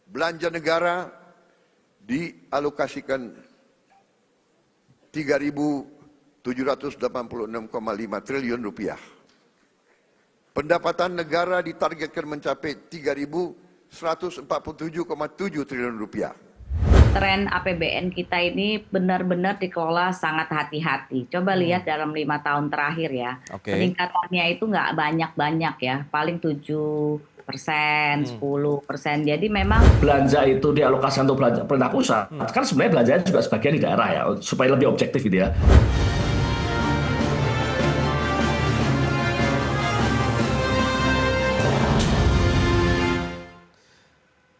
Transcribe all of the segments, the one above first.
belanja negara dialokasikan 3.786,5 triliun rupiah. Pendapatan negara ditargetkan mencapai 3.147,7 triliun rupiah. Tren APBN kita ini benar-benar dikelola sangat hati-hati. Coba lihat dalam 5 tahun terakhir ya. Peningkatannya itu nggak banyak-banyak ya, paling 7%, 10%. Jadi memang belanja itu dialokasikan untuk belanja pemerintah pusat, kan sebenarnya belanjanya juga sebagian di daerah ya, supaya lebih objektif gitu ya.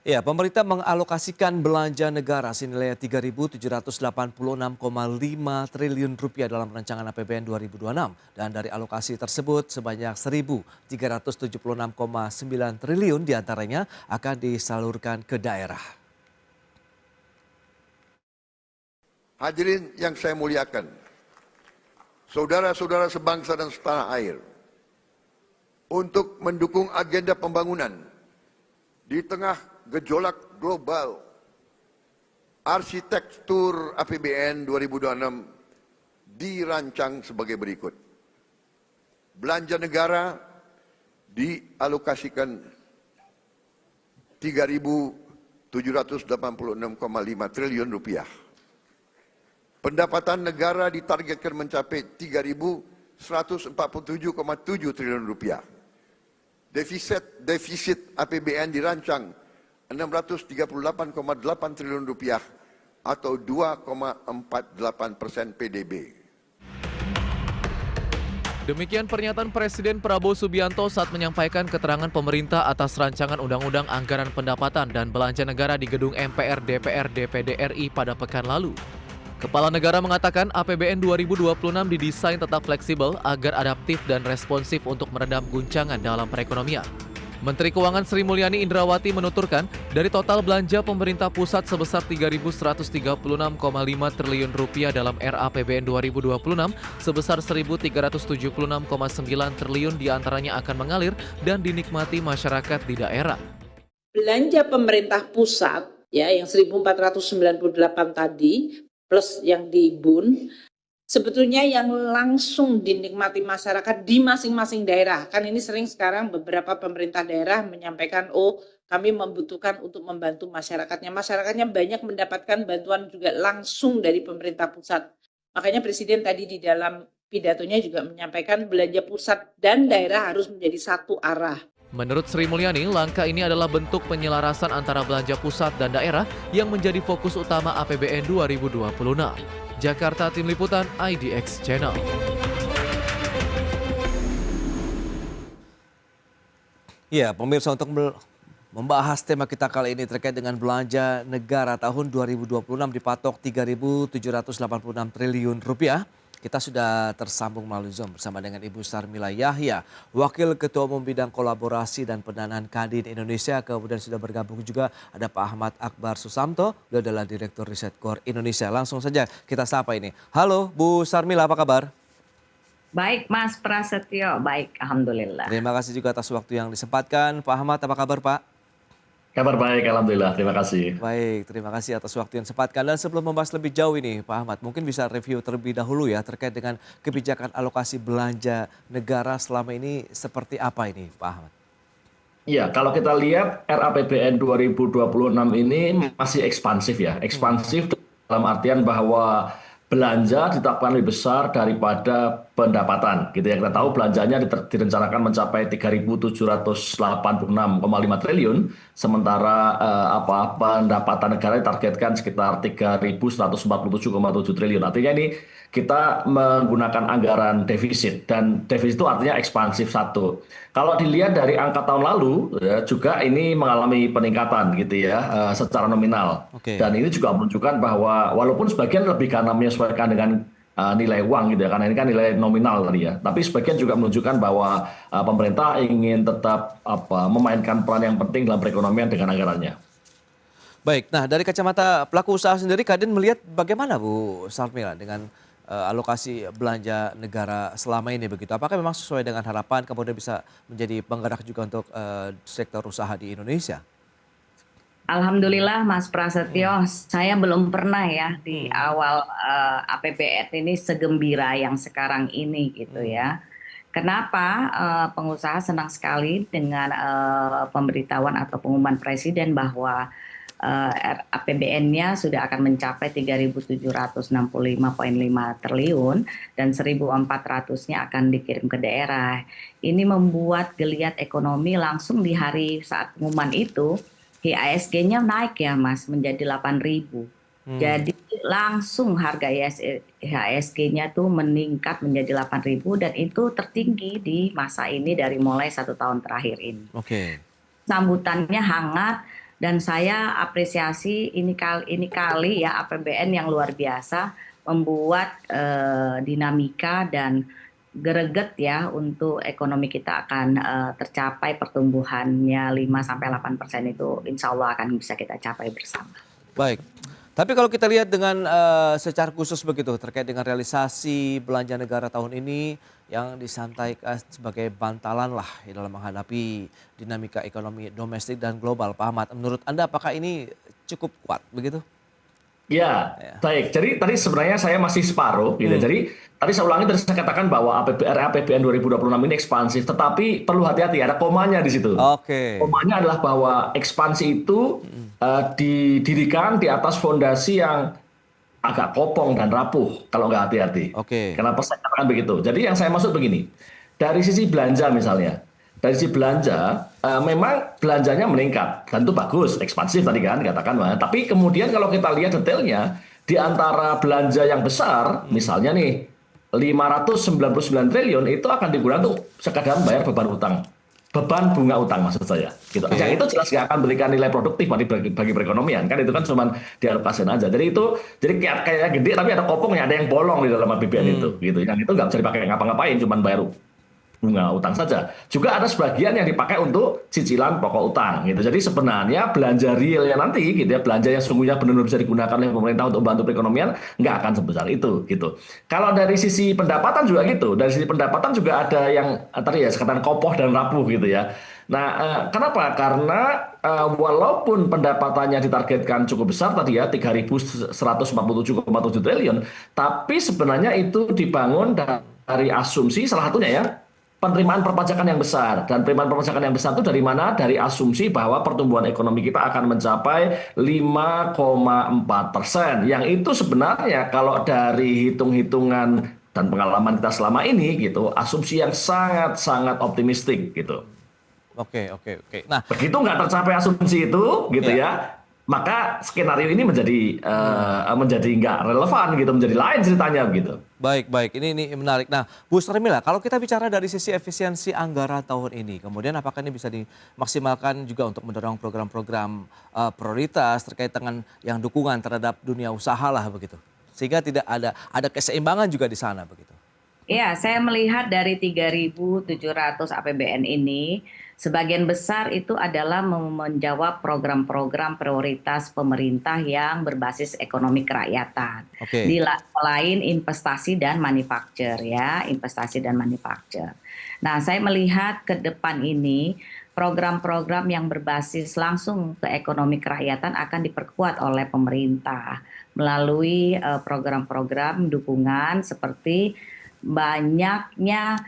Ya, pemerintah mengalokasikan belanja negara senilai 3.786,5 triliun rupiah dalam rancangan APBN 2026. Dan dari alokasi tersebut sebanyak 1.376,9 triliun diantaranya akan disalurkan ke daerah. Hadirin yang saya muliakan, saudara-saudara sebangsa dan setanah air, untuk mendukung agenda pembangunan di tengah gejolak global, arsitektur APBN 2026 dirancang sebagai berikut. Belanja negara dialokasikan 3.786,5 triliun rupiah. Pendapatan negara ditargetkan mencapai 3.147,7 triliun rupiah. Defisit APBN dirancang 638,8 triliun rupiah atau 2,48% PDB. Demikian pernyataan Presiden Prabowo Subianto saat menyampaikan keterangan pemerintah atas rancangan Undang-Undang Anggaran Pendapatan dan Belanja Negara di Gedung MPR DPR DPD RI pada pekan lalu. Kepala Negara mengatakan APBN 2026 didesain tetap fleksibel agar adaptif dan responsif untuk meredam guncangan dalam perekonomian. Menteri Keuangan Sri Mulyani Indrawati menuturkan, dari total belanja pemerintah pusat sebesar 3.136,5 triliun rupiah dalam RAPBN 2026, sebesar 1.376,9 triliun diantaranya akan mengalir dan dinikmati masyarakat di daerah. Belanja pemerintah pusat ya yang 1.498 tadi plus yang di BUN, sebetulnya yang langsung dinikmati masyarakat di masing-masing daerah. Kan ini sering sekarang beberapa pemerintah daerah menyampaikan, oh kami membutuhkan untuk membantu masyarakatnya. Masyarakatnya banyak mendapatkan bantuan juga langsung dari pemerintah pusat. Makanya Presiden tadi di dalam pidatonya juga menyampaikan belanja pusat dan daerah harus menjadi satu arah. Menurut Sri Mulyani, langkah ini adalah bentuk penyelarasan antara belanja pusat dan daerah yang menjadi fokus utama APBN 2026. Jakarta, Tim Liputan IDX Channel. Ya, pemirsa, untuk membahas tema kita kali ini terkait dengan belanja negara tahun 2026 dipatok 3.786 triliun rupiah. Kita sudah tersambung melalui Zoom bersama dengan Ibu Sarmila Yahya, Wakil Ketua Umum Bidang Kolaborasi dan Pendanaan Kadin Indonesia. Kemudian sudah bergabung juga ada Pak Ahmad Akbar Susamto, beliau adalah Direktur Riset Core Indonesia. Langsung saja kita sapa ini. Halo Bu Sarmila, apa kabar? baik Mas Prasetyo, baik Alhamdulillah. Terima kasih juga atas waktu yang disempatkan. Pak Ahmad, apa kabar Pak? Kabar baik, alhamdulillah. Terima kasih. Baik, terima kasih atas waktu yang disempatkan. Dan sebelum membahas lebih jauh ini Pak Ahmad, mungkin bisa review terlebih dahulu ya terkait dengan kebijakan alokasi belanja negara selama ini seperti apa ini Pak Ahmad? Iya, kalau kita lihat RAPBN 2026 ini masih ekspansif ya. Ekspansif dalam artian bahwa belanja ditetapkan lebih besar daripada pendapatan gitu ya. Kita tahu belanjanya direncanakan mencapai 3.786,5 triliun, sementara pendapatan negara ditargetkan sekitar 3.147,7 triliun. Artinya ini kita menggunakan anggaran defisit, dan defisit itu artinya ekspansif satu. Kalau dilihat dari angka tahun lalu ya, juga ini mengalami peningkatan gitu ya secara nominal. Dan ini juga menunjukkan bahwa walaupun sebagian lebih karena menyesuaikan dengan nilai uang gitu ya, karena ini kan nilai nominal tadi ya. Tapi sebagian juga menunjukkan bahwa pemerintah ingin tetap memainkan peran yang penting dalam perekonomian dengan anggarannya. Baik, nah dari kacamata pelaku usaha sendiri, Kadin melihat bagaimana Bu Sarmila dengan alokasi belanja negara selama ini begitu? Apakah memang sesuai dengan harapan kemudian bisa menjadi penggerak juga untuk sektor usaha di Indonesia? Alhamdulillah Mas Prasetyo, saya belum pernah ya di awal APBN ini segembira yang sekarang ini gitu ya. Kenapa pengusaha senang sekali dengan pemberitahuan atau pengumuman Presiden bahwa APBN-nya sudah akan mencapai 3.765,5 triliun dan 1.400-nya akan dikirim ke daerah. Ini membuat geliat ekonomi langsung di hari saat pengumuman itu. IHSG-nya naik ya Mas menjadi 8.000. Jadi langsung harga IHSG-nya tuh meningkat menjadi 8.000 dan itu tertinggi di masa ini dari mulai 1 tahun terakhir ini. Oke. Sambutannya hangat dan saya apresiasi ini kali ya APBN yang luar biasa membuat dinamika dan greget ya untuk ekonomi kita akan tercapai pertumbuhannya 5-8% itu insya Allah akan bisa kita capai bersama. Baik. Tapi kalau kita lihat dengan secara khusus begitu terkait dengan realisasi belanja negara tahun ini yang disantaikan sebagai bantalan lah dalam menghadapi dinamika ekonomi domestik dan global. Pak Ahmad, menurut Anda apakah ini cukup kuat begitu? Ya, baik. Jadi tadi sebenarnya saya masih separuh gitu. Jadi tadi saya ulangi, tadi saya katakan bahwa APBN 2026 ini ekspansif, tetapi perlu hati-hati, ada komanya di situ. Oke. Komanya adalah bahwa ekspansi itu didirikan di atas fondasi yang agak kopong dan rapuh kalau nggak hati-hati. Oke. Kenapa saya katakan begitu? Jadi yang saya maksud begini, dari sisi belanja misalnya, dari sisi belanja memang belanjanya meningkat dan itu bagus, ekspansif tadi kan katakan. Tapi kemudian kalau kita lihat detailnya di antara belanja yang besar, misalnya nih 599 triliun itu akan digunakan untuk sekadar bayar beban utang. Beban bunga utang maksud saya. Gitu. Yang itu jelas nggak akan berikan nilai produktif bagi perekonomian. Kan itu kan cuma dialokasikan aja. Jadi itu kayak gede tapi ada kopongnya, ada yang bolong di dalam APBN itu. Gitu. Yang itu nggak bisa dipakai ngapa-ngapain, cuma bayar bunga utang saja. Juga ada sebagian yang dipakai untuk cicilan pokok utang gitu. Jadi sebenarnya belanja realnya nanti gitu ya, belanja yang sesungguhnya benar-benar bisa digunakan oleh pemerintah untuk membantu perekonomian nggak akan sebesar itu gitu. Kalau dari sisi pendapatan juga gitu. Dari sisi pendapatan juga ada yang tadi ya sekatan kopoh dan rapuh gitu ya. Nah, kenapa? Karena walaupun pendapatannya ditargetkan cukup besar tadi ya 3.147,7 triliun, tapi sebenarnya itu dibangun dari asumsi salah satunya ya penerimaan perpajakan yang besar. Dan penerimaan perpajakan yang besar itu dari mana? Dari asumsi bahwa pertumbuhan ekonomi kita akan mencapai 5,4%. Yang itu sebenarnya kalau dari hitung-hitungan dan pengalaman kita selama ini gitu, asumsi yang sangat-sangat optimistik gitu. Oke. Nah, begitu nggak tercapai asumsi itu gitu ya, maka skenario ini menjadi nggak relevan gitu, menjadi lain ceritanya gitu. Baik. Ini menarik. Nah, Bu Sharmila, kalau kita bicara dari sisi efisiensi anggaran tahun ini, kemudian apakah ini bisa dimaksimalkan juga untuk mendorong program-program prioritas terkait dengan yang dukungan terhadap dunia usaha lah begitu, sehingga tidak ada keseimbangan juga di sana begitu. Iya, saya melihat dari 3.700 APBN ini, sebagian besar itu adalah menjawab program-program prioritas pemerintah yang berbasis ekonomi kerakyatan. Oke. Selain investasi dan manufaktur ya, investasi dan manufaktur. Nah, saya melihat ke depan ini program-program yang berbasis langsung ke ekonomi kerakyatan akan diperkuat oleh pemerintah melalui program-program dukungan seperti banyaknya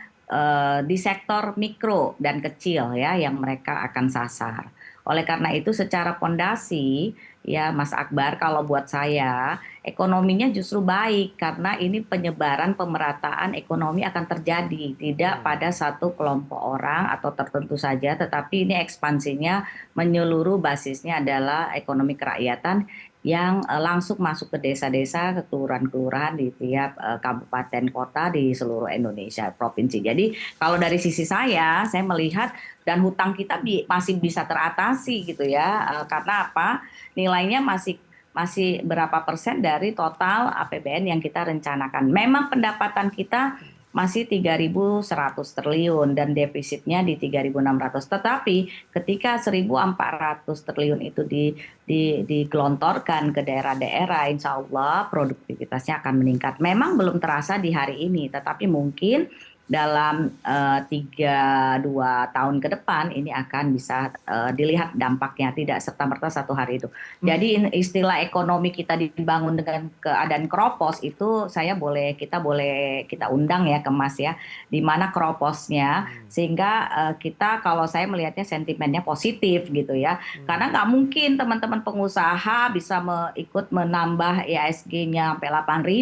di sektor mikro dan kecil ya yang mereka akan sasar. Oleh karena itu secara pondasi ya Mas Akbar, kalau buat saya ekonominya justru baik karena ini penyebaran pemerataan ekonomi akan terjadi tidak pada satu kelompok orang atau tertentu saja, tetapi ini ekspansinya menyeluruh, basisnya adalah ekonomi kerakyatan yang langsung masuk ke desa-desa, ke kelurahan-kelurahan di tiap kabupaten kota di seluruh Indonesia, provinsi. Jadi kalau dari sisi saya melihat dan hutang kita masih bisa teratasi gitu ya, karena apa? Nilainya masih berapa persen dari total APBN yang kita rencanakan. Memang pendapatan kita masih 3.100 triliun dan defisitnya di 3.600. Tetapi ketika 1.400 triliun itu digelontorkan ke daerah-daerah, insya Allah produktivitasnya akan meningkat. Memang belum terasa di hari ini, tetapi mungkin dalam 2 tahun ke depan ini akan bisa dilihat dampaknya, tidak serta-merta satu hari itu. Jadi istilah ekonomi kita dibangun dengan keadaan keropos itu kita undang ya ke Mas ya, di mana keroposnya sehingga kita kalau saya melihatnya sentimennya positif gitu ya. Karena nggak mungkin teman-teman pengusaha bisa ikut menambah IHSG-nya sampai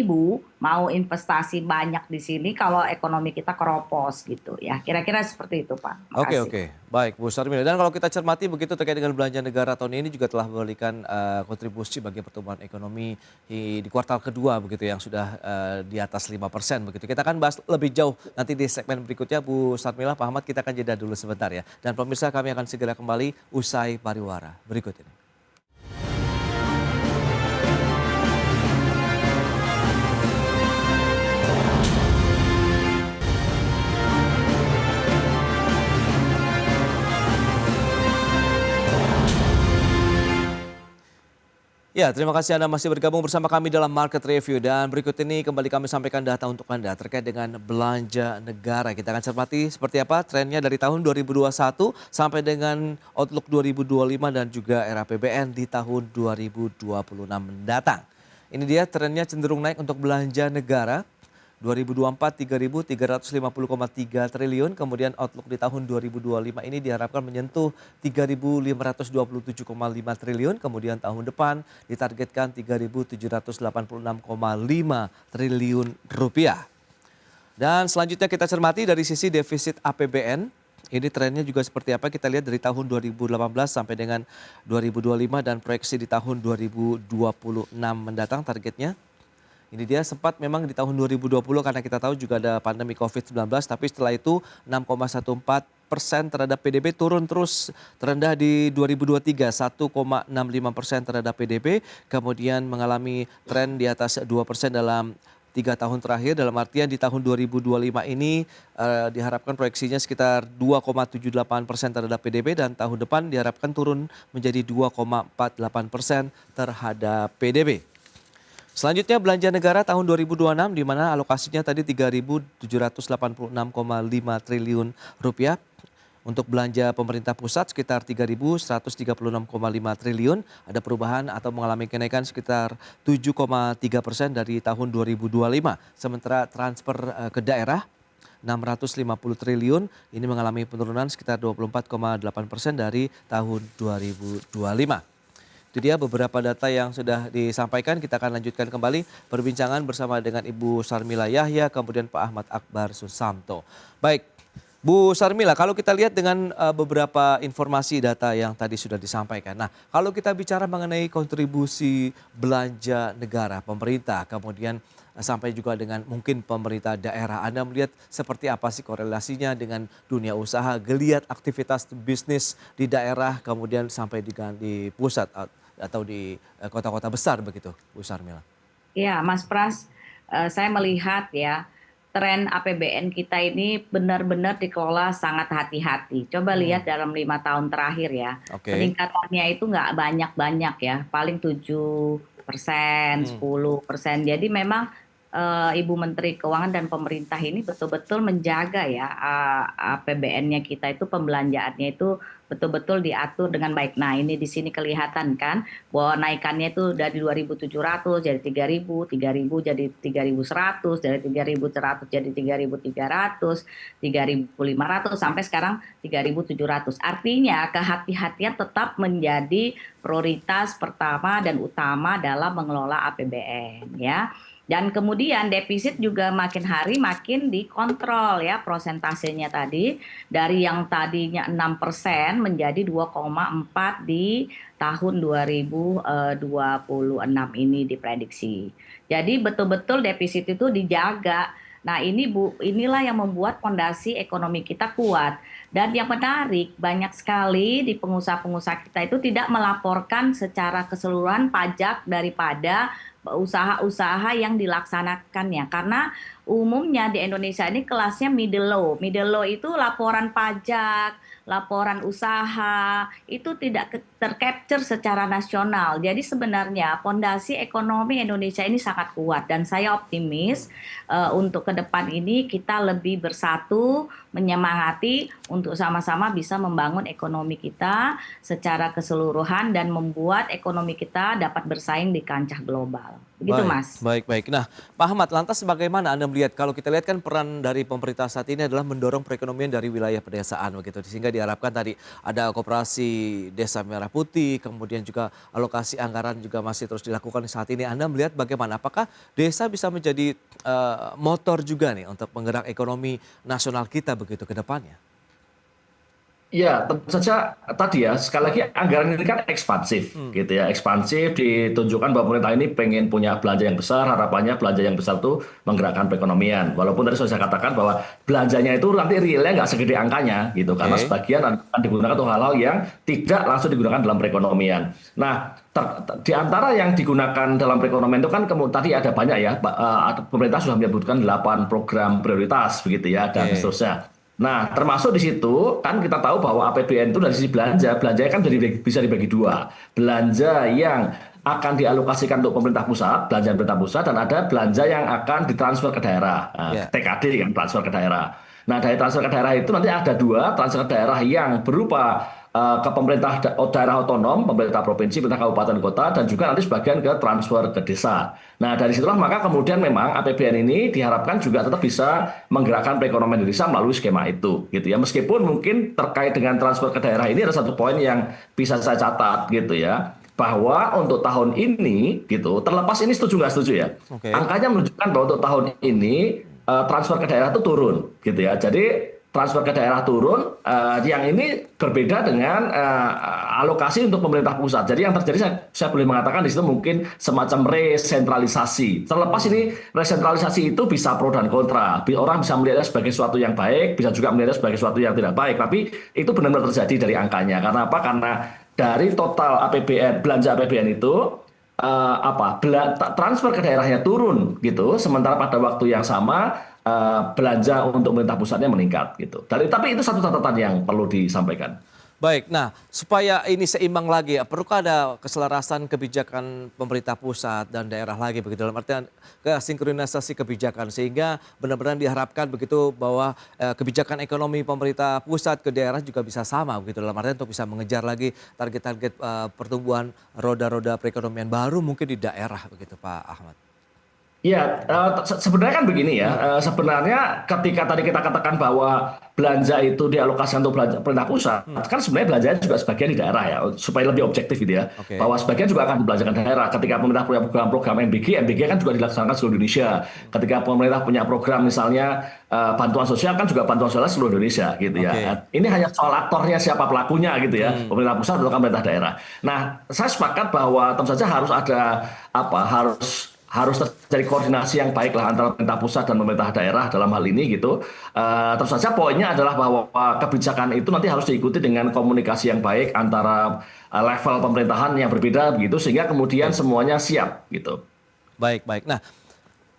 8.000, mau investasi banyak di sini kalau ekonomi kita keropos gitu ya. Kira-kira seperti itu, Pak. Oke, Makasih. oke. Baik, Bu Sarmila. Dan kalau kita cermati begitu terkait dengan belanja negara tahun ini juga telah memberikan kontribusi bagi pertumbuhan ekonomi di kuartal kedua begitu yang sudah di atas 5% begitu. Kita akan bahas lebih jauh nanti di segmen berikutnya. Bu Sarmila, Pak Ahmad, kita akan jeda dulu sebentar ya. Dan pemirsa, kami akan segera kembali usai pariwara berikut ini. Ya, terima kasih Anda masih bergabung bersama kami dalam Market Review. Dan berikut ini kembali kami sampaikan data untuk Anda terkait dengan belanja negara. Kita akan cermati seperti apa trennya dari tahun 2021 sampai dengan Outlook 2025 dan juga era APBN di tahun 2026 mendatang. Ini dia trennya cenderung naik untuk belanja negara. 2024 3.350,3 triliun, kemudian outlook di tahun 2025 ini diharapkan menyentuh 3.527,5 triliun, kemudian tahun depan ditargetkan 3.786,5 triliun rupiah. Dan selanjutnya kita cermati dari sisi defisit APBN. Ini trennya juga seperti apa, kita lihat dari tahun 2018 sampai dengan 2025 dan proyeksi di tahun 2026 mendatang targetnya. Ini dia sempat memang di tahun 2020 karena kita tahu juga ada pandemi COVID-19, tapi setelah itu 6,14% terhadap PDB turun terus terendah di 2023, 1,65% terhadap PDB, kemudian mengalami tren di atas 2% dalam 3 tahun terakhir, dalam artian di tahun 2025 ini diharapkan proyeksinya sekitar 2,78% terhadap PDB dan tahun depan diharapkan turun menjadi 2,48% terhadap PDB. Selanjutnya belanja negara tahun 2026 di mana alokasinya tadi 3.786,5 triliun rupiah. Untuk belanja pemerintah pusat sekitar 3.136,5 triliun. Ada perubahan atau mengalami kenaikan sekitar 7,3% dari tahun 2025. Sementara transfer ke daerah 650 triliun ini mengalami penurunan sekitar 24,8% dari tahun 2025. Itu dia beberapa data yang sudah disampaikan. Kita akan lanjutkan kembali perbincangan bersama dengan Ibu Sarmila Yahya, kemudian Pak Ahmad Akbar Susanto. Baik, Bu Sarmila, kalau kita lihat dengan beberapa informasi data yang tadi sudah disampaikan. Nah, kalau kita bicara mengenai kontribusi belanja negara, pemerintah, kemudian sampai juga dengan mungkin pemerintah daerah. Anda melihat seperti apa sih korelasinya dengan dunia usaha, geliat aktivitas bisnis di daerah, kemudian sampai di pusat atau di kota-kota besar begitu, Bu Sarmila? Iya, Mas Pras, saya melihat ya tren APBN kita ini benar-benar dikelola sangat hati-hati. Coba lihat dalam 5 tahun terakhir ya, peningkatannya itu nggak banyak-banyak ya, paling 7%, 10%. Jadi memang Ibu Menteri Keuangan dan pemerintah ini betul-betul menjaga ya APBN-nya kita itu, pembelanjaannya itu betul-betul diatur dengan baik. Nah, ini di sini kelihatan kan bahwa naikannya itu dari 2.700 jadi 3.000, 3.000 jadi 3.100, dari 3.100 jadi 3.300, 3.500 sampai sekarang 3.700. Artinya kehati-hatian tetap menjadi prioritas pertama dan utama dalam mengelola APBN ya. Dan kemudian defisit juga makin hari makin dikontrol ya, prosentasenya tadi dari yang tadinya 6% menjadi 2,4 di tahun 2026 ini diprediksi. Jadi betul-betul defisit itu dijaga. Nah, inilah yang membuat fondasi ekonomi kita kuat. Dan yang menarik, banyak sekali di pengusaha-pengusaha kita itu tidak melaporkan secara keseluruhan pajak daripada usaha-usaha yang dilaksanakannya. Karena umumnya di Indonesia ini kelasnya middle low. Middle low itu laporan pajak, laporan usaha, itu tidak tercapture secara nasional. Jadi sebenarnya pondasi ekonomi Indonesia ini sangat kuat dan saya optimis untuk ke depan ini kita lebih bersatu, menyemangati untuk sama-sama bisa membangun ekonomi kita secara keseluruhan dan membuat ekonomi kita dapat bersaing di kancah global. Begitu, Baik, Mas. baik. Nah, Pak Ahmad, lantas bagaimana Anda melihat kalau kita lihat kan peran dari pemerintah saat ini adalah mendorong perekonomian dari wilayah pedesaan begitu. Sehingga diharapkan tadi ada koperasi Desa Merah Putih, kemudian juga alokasi anggaran juga masih terus dilakukan saat ini. Anda melihat bagaimana? Apakah desa bisa menjadi motor juga nih untuk penggerak ekonomi nasional kita begitu ke depannya? Ya, tentu saja tadi ya, sekali lagi anggaran ini kan ekspansif gitu ya, ekspansif ditunjukkan bahwa pemerintah ini pengen punya belanja yang besar, harapannya belanja yang besar itu menggerakkan perekonomian. Walaupun tadi sudah saya katakan bahwa belanjanya itu nanti realnya nggak segede angkanya gitu, karena Oke. sebagian akan digunakan untuk hal-hal yang tidak langsung digunakan dalam perekonomian. Nah, di antara yang digunakan dalam perekonomian itu kan tadi ada banyak ya, pemerintah sudah menyebutkan 8 program prioritas begitu ya, dan Oke. seterusnya. Nah, termasuk di situ kan kita tahu bahwa APBN itu dari sisi belanja, belanjanya kan bisa dibagi dua. Belanja yang akan dialokasikan untuk pemerintah pusat, belanja pemerintah pusat, dan ada belanja yang akan ditransfer ke daerah, Ya. TKD kan transfer ke daerah. Nah, dari transfer ke daerah itu nanti ada dua transfer ke daerah yang berupa ke pemerintah daerah otonom, pemerintah provinsi, pemerintah kabupaten kota, dan juga nanti sebagian ke transfer ke desa. Nah, dari situlah maka kemudian memang APBN ini diharapkan juga tetap bisa menggerakkan perekonomian Indonesia melalui skema itu, gitu ya. Meskipun mungkin terkait dengan transfer ke daerah ini ada satu poin yang bisa saya catat, gitu ya, bahwa untuk tahun ini, gitu, terlepas ini setuju nggak setuju ya, Oke. angkanya menunjukkan bahwa untuk tahun ini transfer ke daerah itu turun, gitu ya. Jadi transfer ke daerah turun, yang ini berbeda dengan alokasi untuk pemerintah pusat. Jadi yang terjadi saya boleh mengatakan di situ mungkin semacam resentralisasi. Terlepas ini resentralisasi itu bisa pro dan kontra. Orang bisa melihatnya sebagai sesuatu yang baik, bisa juga melihatnya sebagai sesuatu yang tidak baik. Tapi itu benar-benar terjadi dari angkanya. Karena apa? Karena dari total APBN, belanja APBN itu transfer ke daerahnya turun gitu, sementara pada waktu yang sama belanja untuk pemerintah pusatnya meningkat gitu. Tapi itu satu catatan yang perlu disampaikan. Baik, nah supaya ini seimbang lagi ya, perlukah ada keselarasan kebijakan pemerintah pusat dan daerah lagi begitu dalam artian sinkronisasi kebijakan sehingga benar-benar diharapkan begitu bahwa kebijakan ekonomi pemerintah pusat ke daerah juga bisa sama begitu dalam artian untuk bisa mengejar lagi target-target pertumbuhan roda-roda perekonomian baru mungkin di daerah begitu Pak Ahmad. Ya, sebenarnya kan begini ya. Sebenarnya ketika tadi kita katakan bahwa belanja itu dialokasikan untuk belanja pemerintah pusat, kan sebenarnya belanjanya juga sebagian di daerah ya, supaya lebih objektif gitu ya. Oke. Bahwa sebagian juga akan dibelanjakan daerah. Ketika pemerintah punya program-program MBG kan juga dilaksanakan seluruh Indonesia. Ketika pemerintah punya program misalnya bantuan sosial kan juga bantuan sosial seluruh Indonesia gitu ya. Oke. Ini hanya soal aktornya siapa pelakunya gitu ya, pemerintah pusat atau pemerintah daerah. Nah, saya sepakat bahwa tentu saja harus ada harus terjadi koordinasi yang baik lah antara pemerintah pusat dan pemerintah daerah dalam hal ini gitu. Terus saja poinnya adalah bahwa kebijakan itu nanti harus diikuti dengan komunikasi yang baik antara level pemerintahan yang berbeda begitu sehingga kemudian semuanya siap gitu. Baik, baik. Nah,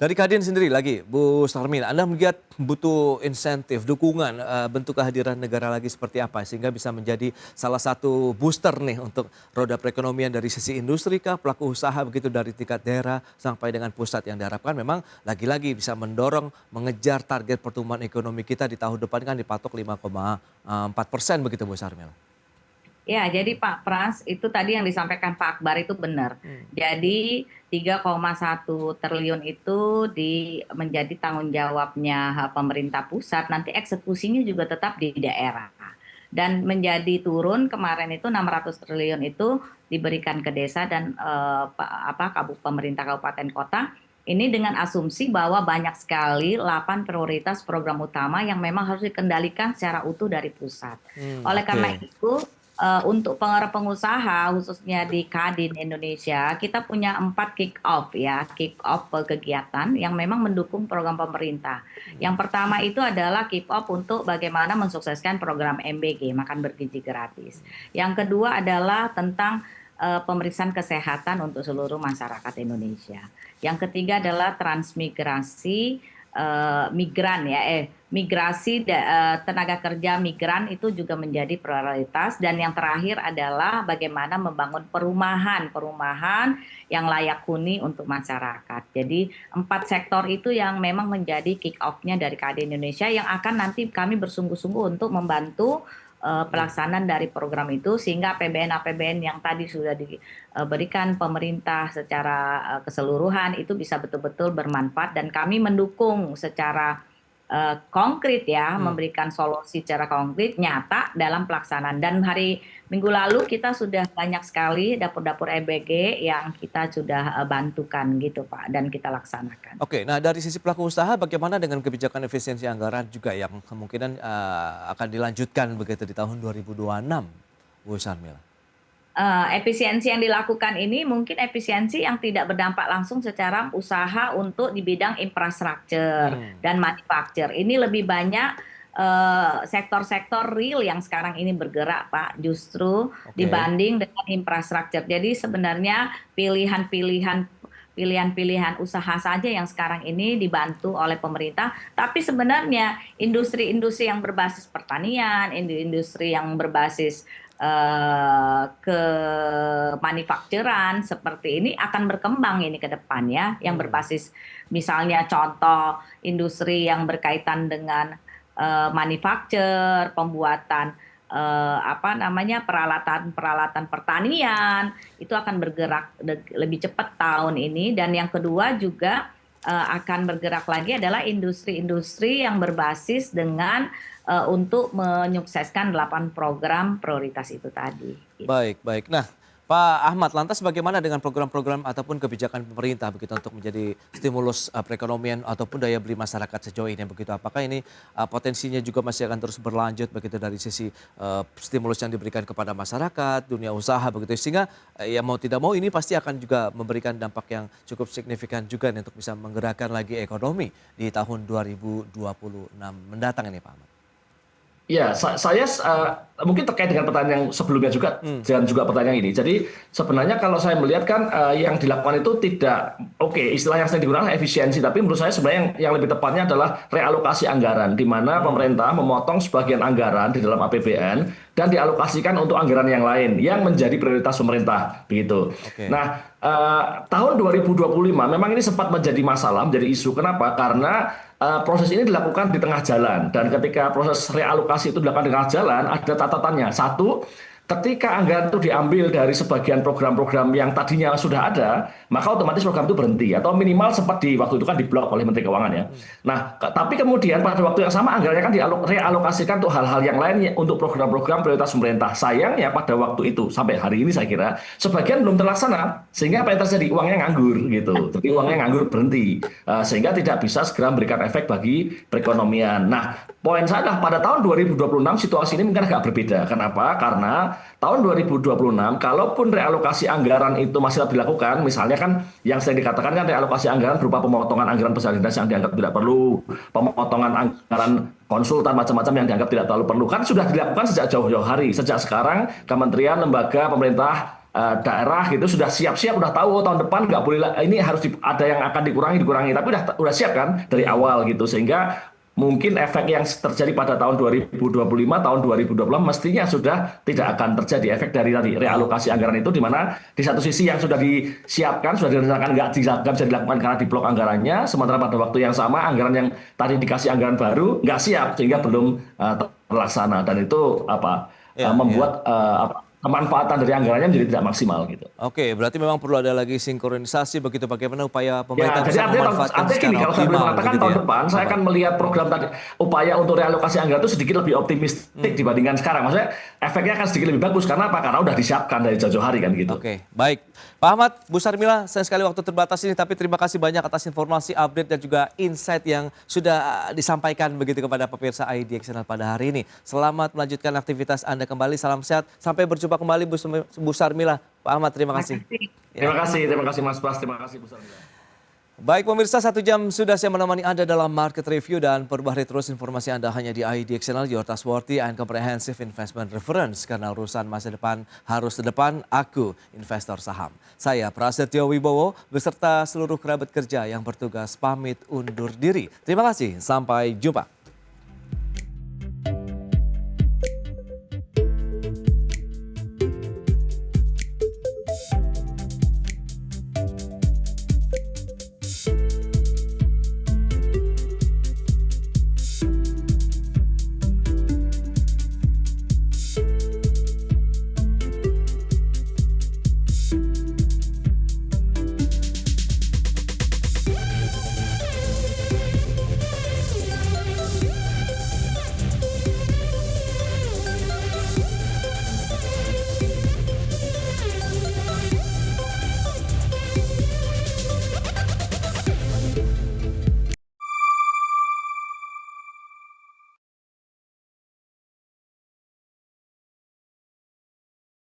dari Kadin sendiri lagi, Bu Sarmin, Anda melihat butuh insentif, dukungan, bentuk kehadiran negara lagi seperti apa sehingga bisa menjadi salah satu booster nih untuk roda perekonomian dari sisi industri kah, pelaku usaha begitu dari tingkat daerah sampai dengan pusat yang diharapkan memang lagi-lagi bisa mendorong mengejar target pertumbuhan ekonomi kita di tahun depan kan dipatok 5,4% begitu Bu Sarmin. Ya, jadi Pak Pras, itu tadi yang disampaikan Pak Akbar itu benar. Jadi 3,1 triliun itu menjadi tanggung jawabnya pemerintah pusat, nanti eksekusinya juga tetap di daerah. Dan menjadi turun kemarin itu 600 triliun itu diberikan ke desa dan pemerintah kabupaten kota. Ini dengan asumsi bahwa banyak sekali 8 prioritas program utama yang memang harus dikendalikan secara utuh dari pusat. Oleh karena itu, untuk pengusaha khususnya di Kadin Indonesia, kita punya 4 kick off kegiatan yang memang mendukung program pemerintah. Yang pertama itu adalah kick off untuk bagaimana mensukseskan program MBG, makan bergizi gratis. Yang kedua adalah tentang pemeriksaan kesehatan untuk seluruh masyarakat Indonesia. Yang ketiga adalah transmigrasi migran ya, migrasi tenaga kerja migran itu juga menjadi prioritas. Dan yang terakhir adalah bagaimana membangun perumahan yang layak huni untuk masyarakat. Jadi 4 sektor itu yang memang menjadi kick off-nya dari KD Indonesia yang akan nanti kami bersungguh-sungguh untuk membantu pelaksanaan dari program itu, sehingga APBN yang tadi sudah diberikan pemerintah secara keseluruhan itu bisa betul-betul bermanfaat, dan kami mendukung secara konkret ya, memberikan solusi secara konkret nyata dalam pelaksanaan. Dan minggu lalu kita sudah banyak sekali dapur-dapur EBG yang kita sudah bantukan gitu Pak, dan kita laksanakan. Oke, nah dari sisi pelaku usaha bagaimana dengan kebijakan efisiensi anggaran juga yang kemungkinan akan dilanjutkan begitu di tahun 2026, Bu Sarmila? Efisiensi yang dilakukan ini mungkin efisiensi yang tidak berdampak langsung secara usaha untuk di bidang infrastruktur dan manufaktur. Ini lebih banyak sektor-sektor real yang sekarang ini bergerak Pak, justru dibanding dengan infrastruktur. Jadi sebenarnya pilihan-pilihan usaha saja yang sekarang ini dibantu oleh pemerintah, tapi sebenarnya industri-industri yang berbasis pertanian, industri yang berbasis ke manufakturan seperti ini akan berkembang ini ke depan ya, yang berbasis misalnya contoh industri yang berkaitan dengan manufaktur, pembuatan peralatan pertanian itu akan bergerak lebih cepat tahun ini. Dan yang kedua juga akan bergerak lagi adalah industri-industri yang berbasis dengan untuk menyukseskan 8 program prioritas itu tadi. Baik. Nah, Pak Ahmad, lantas bagaimana dengan program-program ataupun kebijakan pemerintah begitu untuk menjadi stimulus perekonomian ataupun daya beli masyarakat sejauh ini begitu? Apakah ini potensinya juga masih akan terus berlanjut begitu dari sisi stimulus yang diberikan kepada masyarakat, dunia usaha begitu, sehingga ya mau tidak mau ini pasti akan juga memberikan dampak yang cukup signifikan juga nih untuk bisa menggerakkan lagi ekonomi di tahun 2026 mendatang ini Pak Ahmad? Ya, saya mungkin terkait dengan pertanyaan yang sebelumnya juga dan juga pertanyaan ini. Jadi sebenarnya kalau saya melihat kan yang dilakukan itu tidak istilah yang sering digunakan efisiensi, tapi menurut saya sebenarnya yang lebih tepatnya adalah realokasi anggaran, di mana pemerintah memotong sebagian anggaran di dalam APBN dan dialokasikan untuk anggaran yang lain yang menjadi prioritas pemerintah begitu. Nah, tahun 2025 memang ini sempat menjadi masalah, menjadi isu. Kenapa? Karena proses ini dilakukan di tengah jalan, dan ketika proses realokasi itu dilakukan di tengah jalan ada catatannya. Satu, ketika anggaran itu diambil dari sebagian program-program yang tadinya sudah ada, maka otomatis program itu berhenti atau minimal sempat waktu itu kan diblok oleh Menteri Keuangan ya. Nah, tapi kemudian pada waktu yang sama anggarannya kan realokasikan untuk hal-hal yang lain untuk program-program prioritas pemerintah. Sayangnya pada waktu itu sampai hari ini saya kira sebagian belum terlaksana, sehingga apa yang terjadi? Uangnya nganggur gitu. Jadi uangnya nganggur berhenti, sehingga tidak bisa segera memberikan efek bagi perekonomian. Nah, poin saya adalah pada tahun 2026 situasi ini mungkin agak berbeda. Kenapa? Karena tahun 2026 kalaupun realokasi anggaran itu masih tetap dilakukan, misalnya kan yang sering dikatakan kan realokasi anggaran berupa pemotongan anggaran besar dinas yang dianggap tidak perlu, pemotongan anggaran konsultan macam-macam yang dianggap tidak terlalu perlu, kan sudah dilakukan sejak jauh-jauh hari. Sejak sekarang kementerian, lembaga, pemerintah daerah gitu sudah siap-siap, udah tahu tahun depan nggak boleh ini harus ada yang akan dikurangi, tapi udah siap kan dari awal gitu, sehingga mungkin efek yang terjadi pada tahun 2025, tahun 2020 mestinya sudah tidak akan terjadi efek dari realokasi anggaran itu, di mana di satu sisi yang sudah disiapkan, sudah direncanakan nggak bisa dilakukan karena diblok anggarannya, sementara pada waktu yang sama anggaran yang tadi dikasih anggaran baru nggak siap sehingga belum terlaksana, dan itu membuat kemanfaatan dari anggarannya menjadi tidak maksimal gitu. Oke, berarti memang perlu ada lagi sinkronisasi begitu bagaimana upaya pemerintah jadi bisa memanfaatkan artinya gini, kalau saya boleh mengatakan tahun depan saya akan melihat program tadi, upaya untuk realokasi anggaran itu sedikit lebih optimistik dibandingkan sekarang. Maksudnya efeknya akan sedikit lebih bagus karena apa? Karena udah disiapkan dari jauh-jauh hari kan gitu. Oke, baik. Pak Ahmad, Bu Sarmila, sayang sekali waktu terbatas ini, tapi terima kasih banyak atas informasi, update dan juga insight yang sudah disampaikan begitu kepada pemirsa IDX Channel pada hari ini. Selamat melanjutkan aktivitas Anda kembali, salam sehat, sampai berjumpa kembali Bu Sarmila. Pak Ahmad, terima kasih. Terima kasih Mas Bas, terima kasih Bu Sarmila. Baik pemirsa, 1 jam sudah saya menemani Anda dalam Market Review dan perbaharui terus informasi Anda hanya di IDX Channel, your trustworthy and comprehensive investment reference. Karena urusan masa depan harus ke depan, aku investor saham. Saya Prasetyo Wibowo beserta seluruh kerabat kerja yang bertugas pamit undur diri. Terima kasih, sampai jumpa.